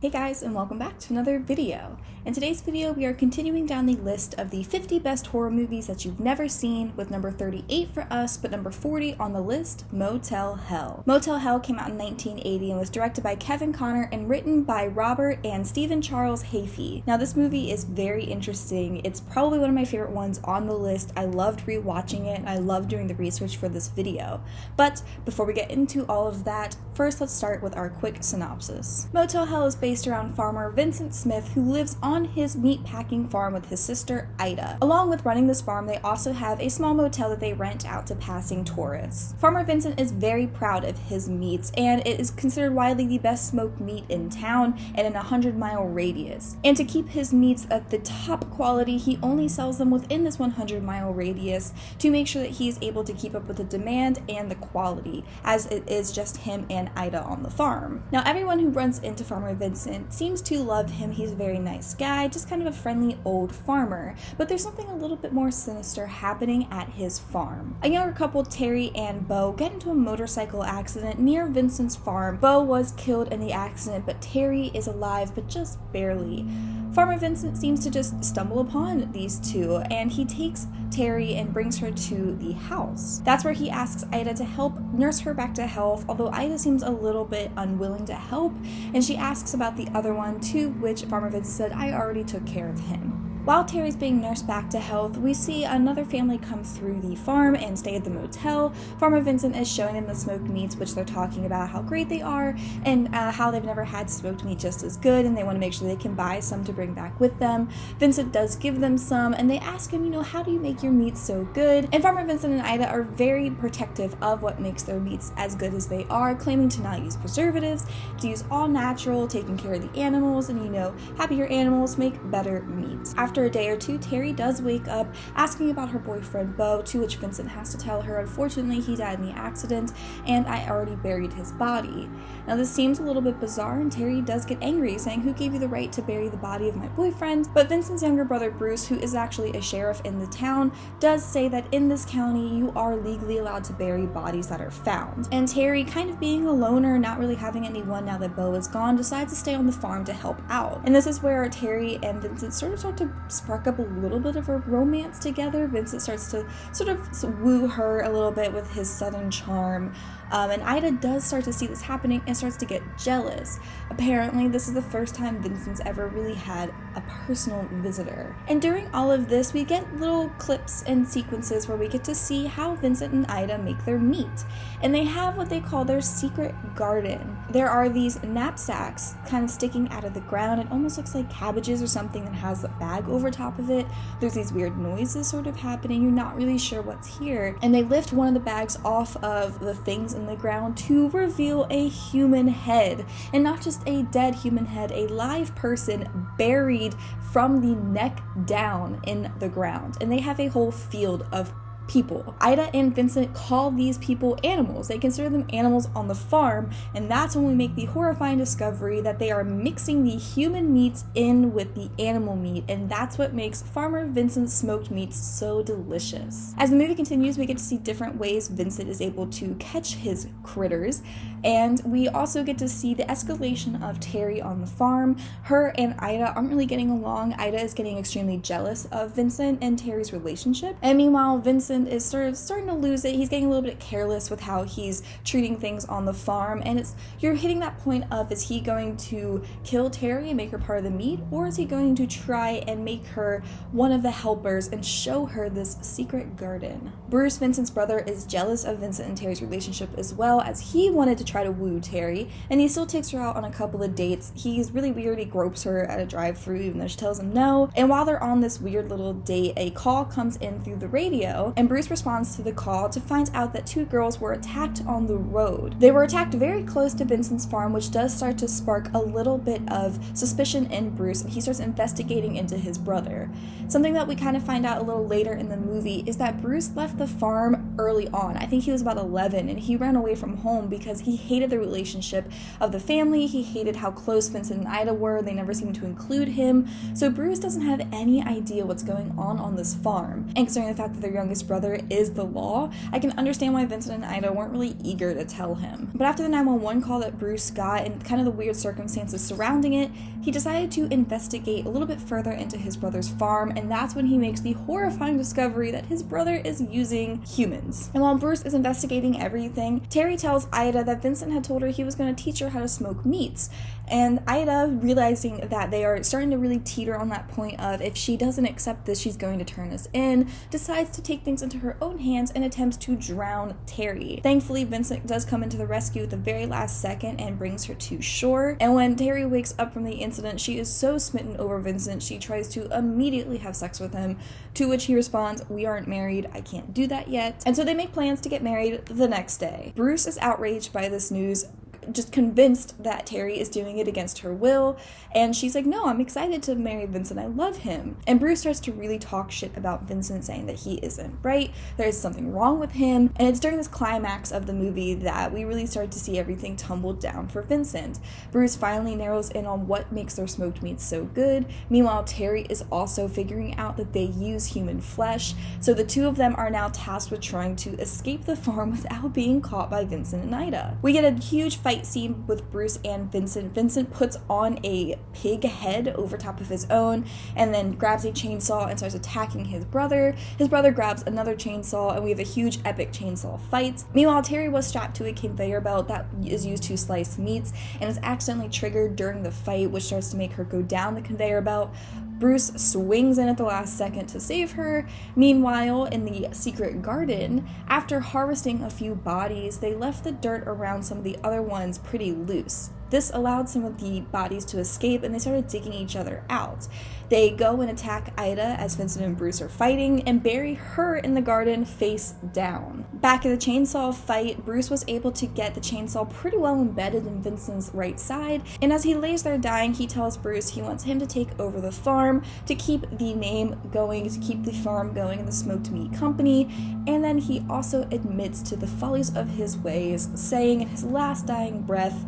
Hey guys, and welcome back to another video. In today's video, we are continuing down the list of the 50 best horror movies that you've never seen, with number 38 for us, but number 40 on the list, Motel Hell. Motel Hell came out in 1980 and was directed by Kevin Connor and written by Robert and Stephen Charles Hafey. Now this movie is very interesting. It's probably one of my favorite ones on the list. I loved rewatching it and I loved doing the research for this video. But before we get into all of that, first let's start with our quick synopsis. Motel Hell is based around farmer Vincent Smith, who lives on his meatpacking farm with his sister Ida. Along with running this farm, they also have a small motel that they rent out to passing tourists. Farmer Vincent is very proud of his meats, and it is considered widely the best smoked meat in town and in a 100-mile radius. And to keep his meats at the top quality, he only sells them within this 100-mile radius to make sure that he is able to keep up with the demand and the quality, as it is just him and Ida on the farm. Now everyone who runs into Farmer Vincent seems to love him. He's a very nice guy, just kind of a friendly old farmer, but there's something a little bit more sinister happening at his farm. A younger couple, Terry and Bo, get into a motorcycle accident near Vincent's farm. Bo was killed in the accident, but Terry is alive, but just barely. Farmer Vincent seems to just stumble upon these two, and he takes Terry and brings her to the house. That's where he asks Ida to help nurse her back to health, although Ida seems a little bit unwilling to help, and she asks about the other one, to which Farmer Vincent said, "I already took care of him." While Terry's being nursed back to health, we see another family come through the farm and stay at the motel. Farmer Vincent is showing them the smoked meats, which they're talking about how great they are and how they've never had smoked meat just as good, and they want to make sure they can buy some to bring back with them. Vincent does give them some, and they ask him, how do you make your meats so good? And Farmer Vincent and Ida are very protective of what makes their meats as good as they are, claiming to not use preservatives, to use all natural, taking care of the animals, and happier animals make better meat. After a day or two, Terry does wake up asking about her boyfriend Bo, to which Vincent has to tell her, unfortunately, he died in the accident, and I already buried his body. Now this seems a little bit bizarre, and Terry does get angry, saying, "Who gave you the right to bury the body of my boyfriend?" But Vincent's younger brother Bruce, who is actually a sheriff in the town, does say that in this county you are legally allowed to bury bodies that are found. And Terry, kind of being a loner, not really having anyone now that Bo is gone, decides to stay on the farm to help out. And this is where Terry and Vincent sort of start to spark up a little bit of a romance together. Vincent starts to sort of woo her a little bit with his southern charm. And Ida does start to see this happening and starts to get jealous. Apparently, this is the first time Vincent's ever really had a personal visitor. And during all of this, we get little clips and sequences where we get to see how Vincent and Ida make their meat. And they have what they call their secret garden. There are these knapsacks kind of sticking out of the ground. It almost looks like cabbages or something that has a bag over top of it. There's these weird noises sort of happening. You're not really sure what's here. And they lift one of the bags off of the things in the ground to reveal a human head. And not just a dead human head, a live person buried from the neck down in the ground. And they have a whole field of people. Ida and Vincent call these people animals. They consider them animals on the farm, and that's when we make the horrifying discovery that they are mixing the human meats in with the animal meat, and that's what makes Farmer Vincent's smoked meats so delicious. As the movie continues, we get to see different ways Vincent is able to catch his critters, and we also get to see the escalation of Terry on the farm. Her and Ida aren't really getting along. Ida is getting extremely jealous of Vincent and Terry's relationship, and meanwhile Vincent is sort of starting to lose it. He's getting a little bit careless with how he's treating things on the farm, and you're hitting that point of, is he going to kill Terry and make her part of the meat, or is he going to try and make her one of the helpers and show her this secret garden? Bruce, Vincent's brother, is jealous of Vincent and Terry's relationship as well, as he wanted to try to woo Terry, and he still takes her out on a couple of dates. He's really weird. He gropes her at a drive-thru even though she tells him no, and while they're on this weird little date, a call comes in through the radio, and Bruce responds to the call to find out that two girls were attacked on the road. They were attacked very close to Vincent's farm, which does start to spark a little bit of suspicion in Bruce, and he starts investigating into his brother. Something that we kind of find out a little later in the movie is that Bruce left the farm early on. I think he was about 11, and he ran away from home because he hated the relationship of the family. He hated how close Vincent and Ida were. They never seemed to include him. So Bruce doesn't have any idea what's going on this farm. And considering the fact that their youngest brother is the law, I can understand why Vincent and Ida weren't really eager to tell him. But after the 911 call that Bruce got and kind of the weird circumstances surrounding it, he decided to investigate a little bit further into his brother's farm, and that's when he makes the horrifying discovery that his brother is using humans. And while Bruce is investigating everything, Terry tells Ida that Vincent had told her he was going to teach her how to smoke meats. And Ida, realizing that they are starting to really teeter on that point of if she doesn't accept this, she's going to turn us in, decides to take things into her own hands and attempts to drown Terry. Thankfully, Vincent does come into the rescue at the very last second and brings her to shore. And when Terry wakes up from the incident, she is so smitten over Vincent, she tries to immediately have sex with him, to which he responds, "We aren't married, I can't do that yet." And so they make plans to get married the next day. Bruce is outraged by this news, just convinced that Terry is doing it against her will, and she's like, "No, I'm excited to marry Vincent, I love him." And Bruce starts to really talk shit about Vincent, saying that he isn't right, there's something wrong with him, and it's during this climax of the movie that we really start to see everything tumble down for Vincent. Bruce finally narrows in on what makes their smoked meats so good. Meanwhile, Terry is also figuring out that they use human flesh, so the two of them are now tasked with trying to escape the farm without being caught by Vincent and Ida. We get a huge fight scene with Bruce and Vincent. Vincent puts on a pig head over top of his own and then grabs a chainsaw and starts attacking his brother. His brother grabs another chainsaw and we have a huge epic chainsaw fight. Meanwhile, Terry was strapped to a conveyor belt that is used to slice meats and is accidentally triggered during the fight, which starts to make her go down the conveyor belt. Bruce swings in at the last second to save her. Meanwhile, in the secret garden, after harvesting a few bodies, they left the dirt around some of the other ones pretty loose. This allowed some of the bodies to escape and they started digging each other out. They go and attack Ida as Vincent and Bruce are fighting and bury her in the garden face down. Back at the chainsaw fight, Bruce was able to get the chainsaw pretty well embedded in Vincent's right side, and as he lays there dying, he tells Bruce he wants him to take over the farm to keep the name going, to keep the farm going in the smoked meat company, and then he also admits to the follies of his ways, saying in his last dying breath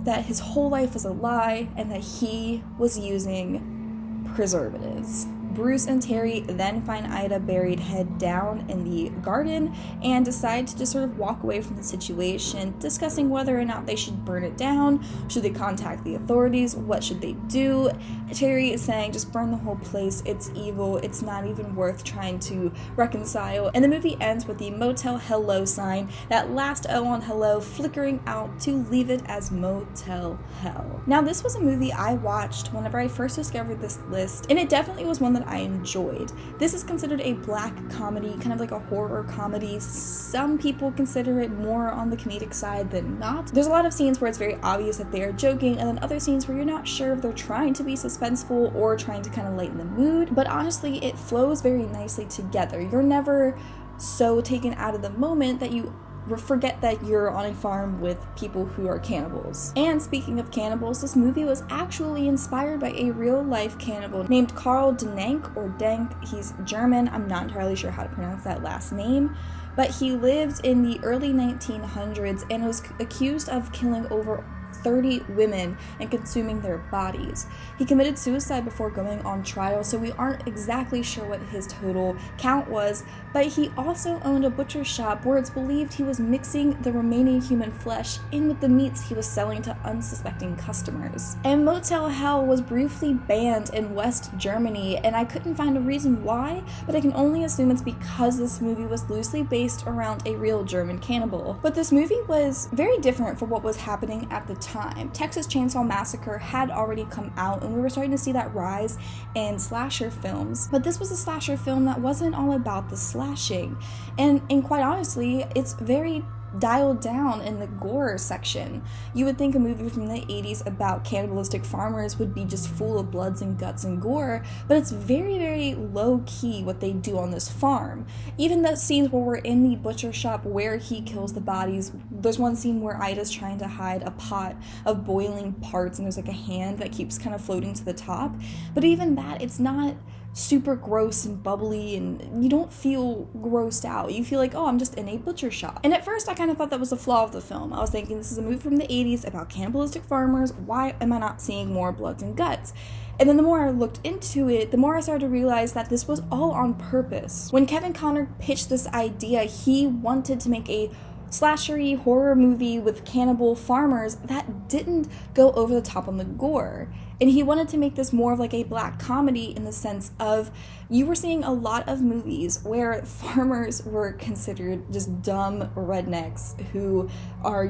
that his whole life was a lie and that he was using preservatives. Bruce and Terry then find Ida buried head down in the garden and decide to just sort of walk away from the situation, discussing whether or not they should burn it down, should they contact the authorities, what should they do. Terry is saying just burn the whole place, it's evil, it's not even worth trying to reconcile. And the movie ends with the Motel Hello sign, that last O on hello flickering out to leave it as Motel Hell. Now this was a movie I watched whenever I first discovered this list, and it definitely was one that I enjoyed. This is considered a black comedy, kind of like a horror comedy. Some people consider it more on the comedic side than not. There's a lot of scenes where it's very obvious that they are joking, and then other scenes where you're not sure if they're trying to be suspenseful or trying to kind of lighten the mood. But honestly, it flows very nicely together. You're never so taken out of the moment that you forget that you're on a farm with people who are cannibals. And speaking of cannibals, this movie was actually inspired by a real-life cannibal named Karl Denenk, or Denk. He's German. I'm not entirely sure how to pronounce that last name, but he lived in the early 1900s and was accused of killing over 30 women and consuming their bodies. He committed suicide before going on trial, so we aren't exactly sure what his total count was, but he also owned a butcher shop where it's believed he was mixing the remaining human flesh in with the meats he was selling to unsuspecting customers. And Motel Hell was briefly banned in West Germany, and I couldn't find a reason why, but I can only assume it's because this movie was loosely based around a real German cannibal. But this movie was very different from what was happening at the time. Texas Chainsaw Massacre had already come out and we were starting to see that rise in slasher films, but this was a slasher film that wasn't all about the slashing, and quite honestly, it's very dialed down in the gore section. You would think a movie from the 80s about cannibalistic farmers would be just full of bloods and guts and gore, but it's very, very low-key what they do on this farm. Even the scenes where we're in the butcher shop where he kills the bodies, there's one scene where Ida's trying to hide a pot of boiling parts and there's like a hand that keeps kind of floating to the top, but even that, it's not super gross and bubbly, and you don't feel grossed out. You feel like, oh, I'm just in a butcher shop. And at first I kind of thought that was a flaw of the film. I was thinking, this is a movie from the 80s about cannibalistic farmers. Why am I not seeing more bloods and guts? And then the more I looked into it, the more I started to realize that this was all on purpose. When Kevin Conner pitched this idea, he wanted to make a slashery horror movie with cannibal farmers that didn't go over the top on the gore. And he wanted to make this more of like a black comedy, in the sense of, you were seeing a lot of movies where farmers were considered just dumb rednecks who are,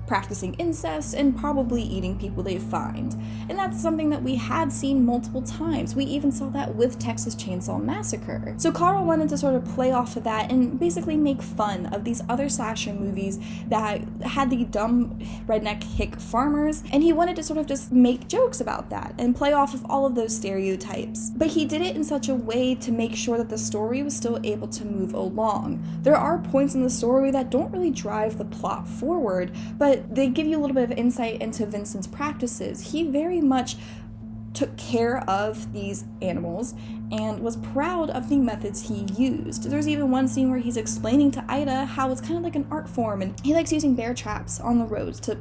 practicing incest and probably eating people they find. And that's something that we had seen multiple times. We even saw that with Texas Chainsaw Massacre. So Carl wanted to sort of play off of that and basically make fun of these other slasher movies that had the dumb redneck hick farmers, and he wanted to sort of just make jokes about that and play off of all of those stereotypes. But he did it in such a way to make sure that the story was still able to move along. There are points in the story that don't really drive the plot forward, but they give you a little bit of insight into Vincent's practices. He very much took care of these animals and was proud of the methods he used. There's even one scene where he's explaining to Ida how it's kind of like an art form, and he likes using bear traps on the roads to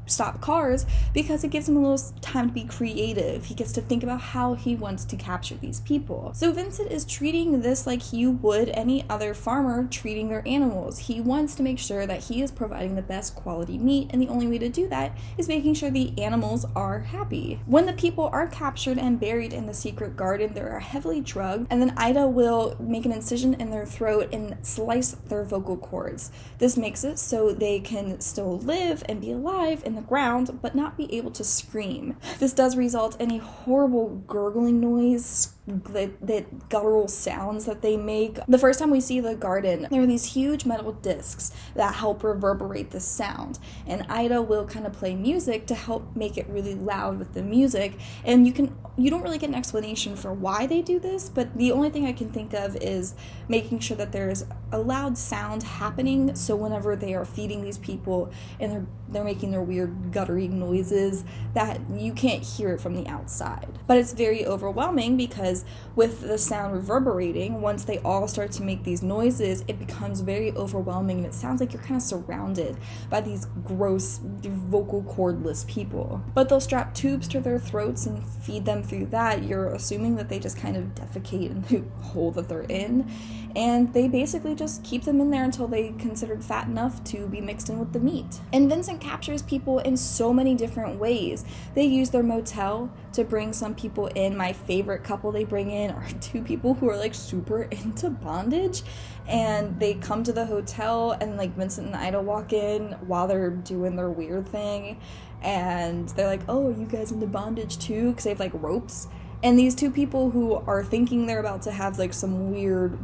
stop cars because it gives him a little time to be creative. He gets to think about how he wants to capture these people. So Vincent is treating this like you would any other farmer treating their animals. He wants to make sure that he is providing the best quality meat, and the only way to do that is making sure the animals are happy. When the people are captured and buried in the secret garden, they are heavily drugged, and then Ida will make an incision in their throat and slice their vocal cords. This makes it so they can still live and be alive in the ground, but not be able to scream. This does result in a horrible gurgling noise, that guttural sounds that they make. The first time we see the garden, there are these huge metal discs that help reverberate the sound, and Ida will kind of play music to help make it really loud with the music, and you don't really get an explanation for why they do this, but the only thing I can think of is making sure that there's a loud sound happening, so whenever they are feeding these people and they're making their weird gutturing noises, that you can't hear it from the outside. But it's very overwhelming because with the sound reverberating, once they all start to make these noises, it becomes very overwhelming, and it sounds like you're kind of surrounded by these gross vocal cordless people. But they'll strap tubes to their throats and feed them through that. You're assuming that they just kind of defecate in the hole that they're in, and they basically just keep them in there until they considered fat enough to be mixed in with the meat. And Vincent captures people in so many different ways. They use their motel to bring some people in. My favorite couple they bring in are two people who are like super into bondage, and they come to the hotel, and like Vincent and Ida walk in while they're doing their weird thing, and they're like, oh, are you guys into bondage too? Because they have like ropes. And these two people who are thinking they're about to have like some weird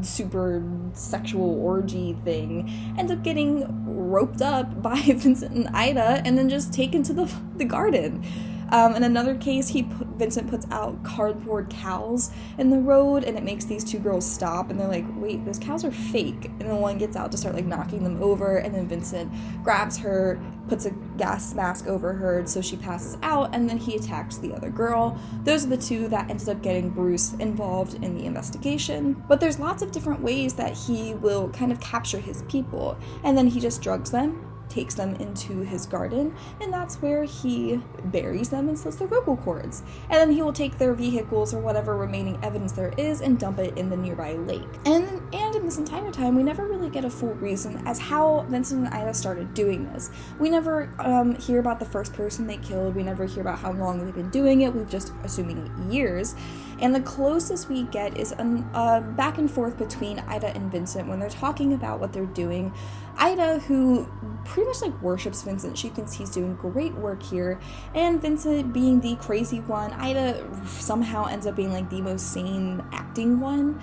super sexual orgy thing end up getting roped up by Vincent and Ida and then just taken to the garden. In another case, Vincent puts out cardboard cows in the road, and it makes these two girls stop, and they're like, wait, those cows are fake. And then one gets out to start like knocking them over, and then Vincent grabs her, puts a gas mask over her so she passes out, and then he attacks the other girl. Those are the two that ended up getting Bruce involved in the investigation. But there's lots of different ways that he will kind of capture his people, and then he just drugs them, takes them into his garden, and that's where he buries them and slits their vocal cords. And then he will take their vehicles or whatever remaining evidence there is and dump it in the nearby lake. And in this entire time, we never really get a full reason as how Vincent and Ida started doing this. We never hear about the first person they killed. We never hear about how long they've been doing it. We've just assuming years. And the closest we get is a back and forth between Ida and Vincent when they're talking about what they're doing. Ida, who pretty much like worships Vincent, she thinks he's doing great work here, and Vincent being the crazy one, Ida somehow ends up being like the most sane acting one.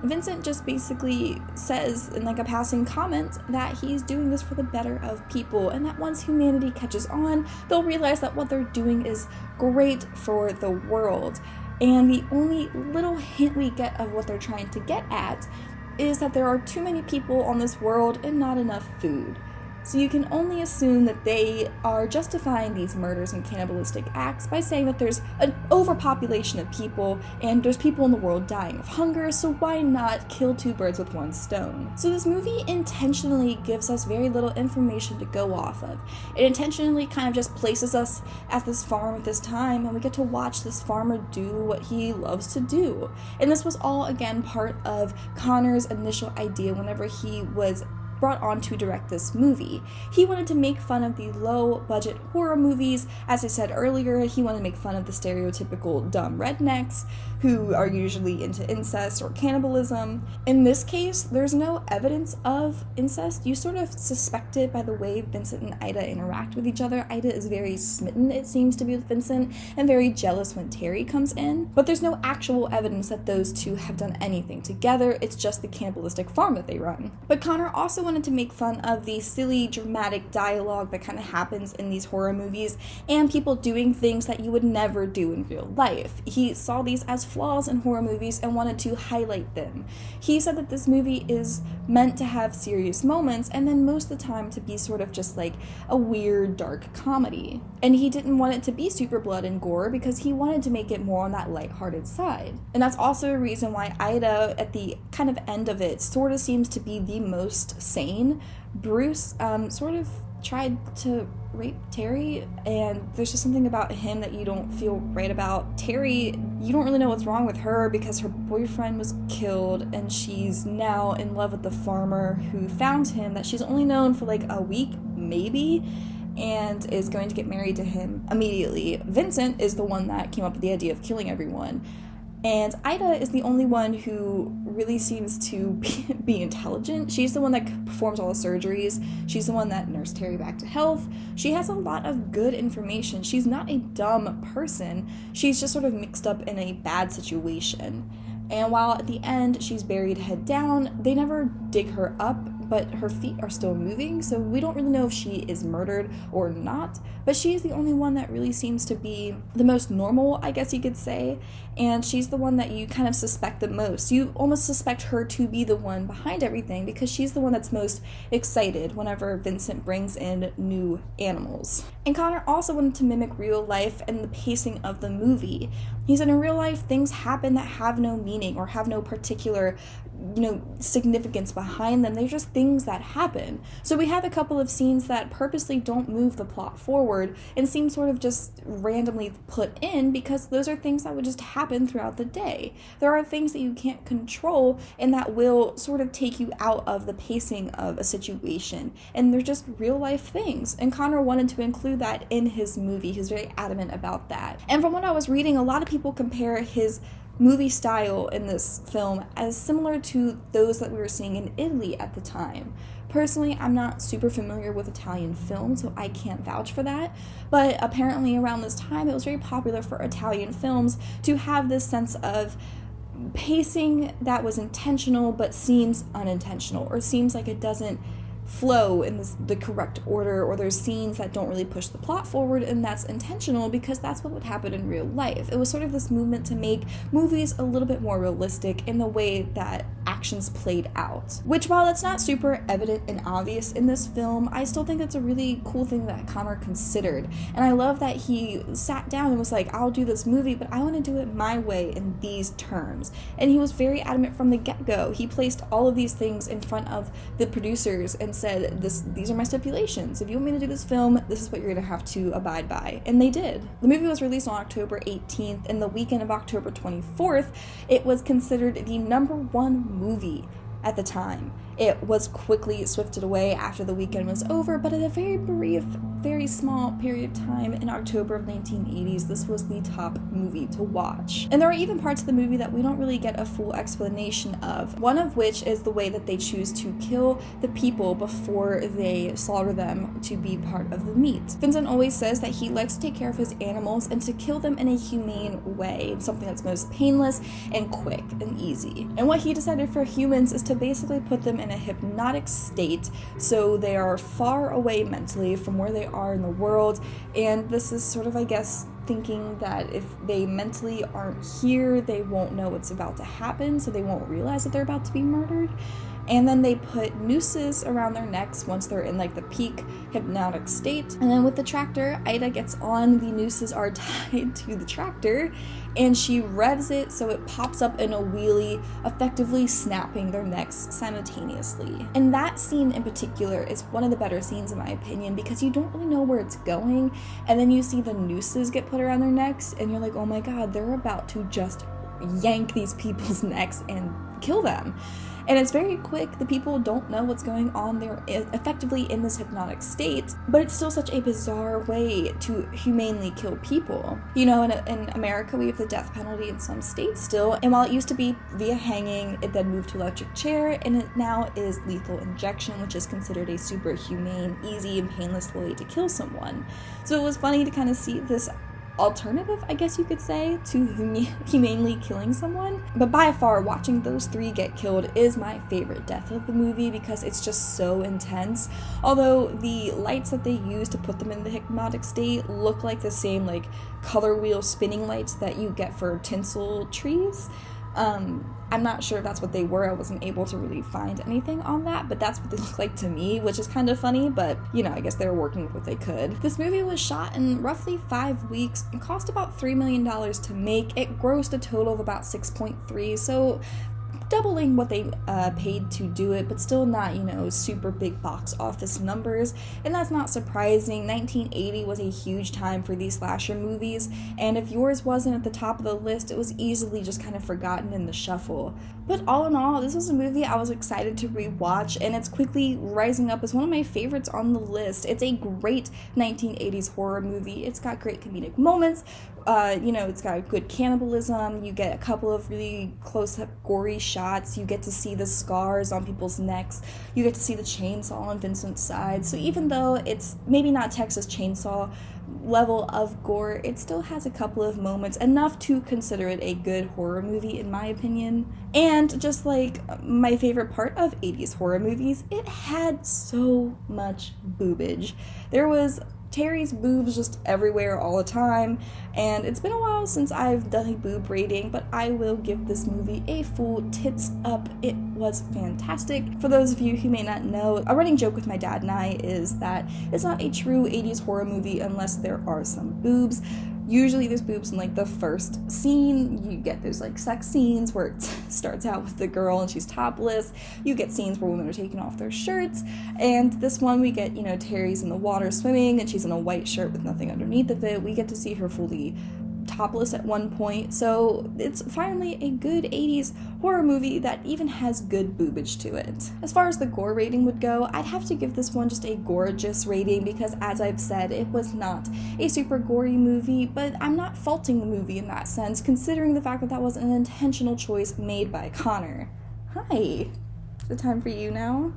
Vincent just basically says in like a passing comment that he's doing this for the better of people, and that once humanity catches on, they'll realize that what they're doing is great for the world. And the only little hint we get of what they're trying to get at is that there are too many people on this world and not enough food. So you can only assume that they are justifying these murders and cannibalistic acts by saying that there's an overpopulation of people and there's people in the world dying of hunger, so why not kill two birds with one stone? So this movie intentionally gives us very little information to go off of. It intentionally kind of just places us at this farm at this time, and we get to watch this farmer do what he loves to do. And this was all, again, part of Connor's initial idea whenever he was brought on to direct this movie. He wanted to make fun of the low-budget horror movies. As I said earlier, he wanted to make fun of the stereotypical dumb rednecks who are usually into incest or cannibalism. In this case, there's no evidence of incest. You sort of suspect it by the way Vincent and Ida interact with each other. Ida is very smitten, it seems to be, with Vincent, and very jealous when Terry comes in. But there's no actual evidence that those two have done anything together. It's just the cannibalistic farm that they run. But Connor also wanted to make fun of the silly, dramatic dialogue that kind of happens in these horror movies and people doing things that you would never do in real life. He saw these as flaws in horror movies and wanted to highlight them. He said that this movie is meant to have serious moments and then most of the time to be sort of just like a weird, dark comedy. And he didn't want it to be super blood and gore because he wanted to make it more on that lighthearted side. And that's also a reason why Ida, at the kind of end of it, sort of seems to be the most sane. Bruce sort of tried to rape Terry, and there's just something about him that you don't feel right about. Terry, you don't really know what's wrong with her because her boyfriend was killed and she's now in love with the farmer who found him that she's only known for like a week, maybe, and is going to get married to him immediately. Vincent is the one that came up with the idea of killing everyone. And Ida is the only one who really seems to be intelligent. She's the one that performs all the surgeries. She's the one that nursed Terry back to health. She has a lot of good information. She's not a dumb person. She's just sort of mixed up in a bad situation. And while at the end she's buried head down, they never dig her up, but her feet are still moving, so we don't really know if she is murdered or not, but she is the only one that really seems to be the most normal, I guess you could say, and she's the one that you kind of suspect the most. You almost suspect her to be the one behind everything because she's the one that's most excited whenever Vincent brings in new animals. And Connor also wanted to mimic real life and the pacing of the movie. He said in real life, things happen that have no meaning or have no particular significance behind them. They're just things that happen. So we have a couple of scenes that purposely don't move the plot forward and seem sort of just randomly put in because those are things that would just happen throughout the day. There are things that you can't control and that will sort of take you out of the pacing of a situation. And they're just real life things. And Connor wanted to include that in his movie. He was very adamant about that. And from what I was reading, a lot of people compare his movie style in this film as similar to those that we were seeing in Italy at the time. Personally, I'm not super familiar with Italian film, so I can't vouch for that, but apparently around this time it was very popular for Italian films to have this sense of pacing that was intentional but seems unintentional, or seems like it doesn't flow in the correct order, or there's scenes that don't really push the plot forward, and that's intentional because that's what would happen in real life. It was sort of this movement to make movies a little bit more realistic in the way that actions played out. Which, while it's not super evident and obvious in this film, I still think it's a really cool thing that Connor considered. And I love that he sat down and was like, I'll do this movie, but I want to do it my way in these terms. And he was very adamant from the get-go. He placed all of these things in front of the producers and said, these are my stipulations. If you want me to do this film, this is what you're going to have to abide by. And they did. The movie was released on October 18th, and the weekend of October 24th, it was considered the #1 movie at the time. It was quickly swifted away after the weekend was over, but at a very brief, very small period of time in October of 1980s, this was the top movie to watch. And there are even parts of the movie that we don't really get a full explanation of, one of which is the way that they choose to kill the people before they slaughter them to be part of the meat. Vincent always says that he likes to take care of his animals and to kill them in a humane way, something that's most painless and quick and easy. And what he decided for humans is to basically put them in a hypnotic state so they are far away mentally from where they are in the world, and this is sort of, I guess, thinking that if they mentally aren't here, they won't know what's about to happen, so they won't realize that they're about to be murdered. and then they put nooses around their necks once they're in like the peak hypnotic state. And then with the tractor, Ida gets on, the nooses are tied to the tractor, and she revs it so it pops up in a wheelie, effectively snapping their necks simultaneously. And that scene in particular is one of the better scenes in my opinion, because you don't really know where it's going, and then you see the nooses get put around their necks, and you're like, oh my god, they're about to just yank these people's necks and kill them. And it's very quick. The people don't know what's going on. They're effectively in this hypnotic state, but it's still such a bizarre way to humanely kill people. You know, in America, we have the death penalty in some states still, and while it used to be via hanging, it then moved to electric chair, and it now is lethal injection, which is considered a super humane, easy, and painless way to kill someone. So it was funny to kind of see this alternative, I guess you could say, to humanely killing someone. But by far, watching those three get killed is my favorite death of the movie, because it's just so intense. Although the lights that they use to put them in the hypnotic state look like the same like color wheel spinning lights that you get for tinsel trees. I'm not sure if that's what they were. I wasn't able to really find anything on that, but that's what they look like to me, which is kind of funny, but you know, I guess they were working with what they could. This movie was shot in roughly 5 weeks and cost about $3 million to make. It grossed a total of about 6.3, so doubling what they paid to do it, but still not, you know, super big box office numbers. And that's not surprising. 1980 was a huge time for these slasher movies, and if yours wasn't at the top of the list, it was easily just kind of forgotten in the shuffle. But all in all, this was a movie I was excited to rewatch, and it's quickly rising up as one of my favorites on the list. It's a great 1980s horror movie. It's got great comedic moments. You know, it's got good cannibalism. You get a couple of really close-up gory shots. You get to see the scars on people's necks. You get to see the chainsaw on Vincent's side. So even though it's maybe not Texas Chainsaw level of gore, it still has a couple of moments, enough to consider it a good horror movie in my opinion. And just like my favorite part of 80s horror movies, it had so much boobage. There was Terry's boobs just everywhere all the time, and it's been a while since I've done a boob rating, but I will give this movie a full tits up. It was fantastic. For those of you who may not know, a running joke with my dad and I is that it's not a true 80s horror movie unless there are some boobs. Usually there's boobs in like the first scene. You get those like sex scenes where it starts out with the girl and she's topless. You get scenes where women are taking off their shirts. And this one we get, you know, Terry's in the water swimming and she's in a white shirt with nothing underneath of it. We get to see her fully topless at one point. So it's finally a good 80s horror movie that even has good boobage to it. As far as the gore rating would go, I'd have to give this one just a gorgeous rating, because as I've said, it was not a super gory movie, but I'm not faulting the movie in that sense, considering the fact that that was an intentional choice made by Connor. Hi, is it time for you now?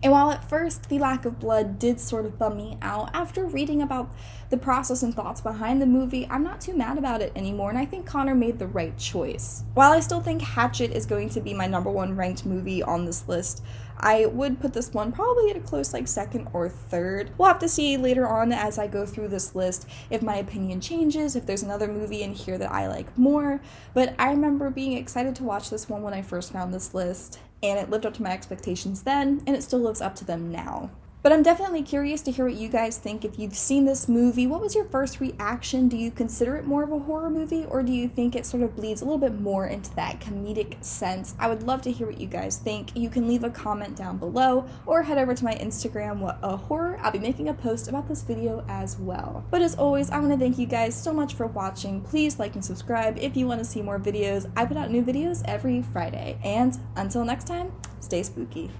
And while at first the lack of blood did sort of bum me out, after reading about the process and thoughts behind the movie, I'm not too mad about it anymore, and I think Connor made the right choice. While I still think Hatchet is going to be my #1 ranked movie on this list, I would put this one probably at a close like second or third. We'll have to see later on as I go through this list if my opinion changes, if there's another movie in here that I like more, but I remember being excited to watch this one when I first found this list, and it lived up to my expectations then, and it still lives up to them now. But I'm definitely curious to hear what you guys think. If you've seen this movie, what was your first reaction? Do you consider it more of a horror movie, or do you think it sort of bleeds a little bit more into that comedic sense? I would love to hear what you guys think. You can leave a comment down below, or head over to my Instagram, What a Horror. I'll be making a post about this video as well. But as always, I want to thank you guys so much for watching. Please like and subscribe if you want to see more videos. I put out new videos every Friday. And until next time, stay spooky.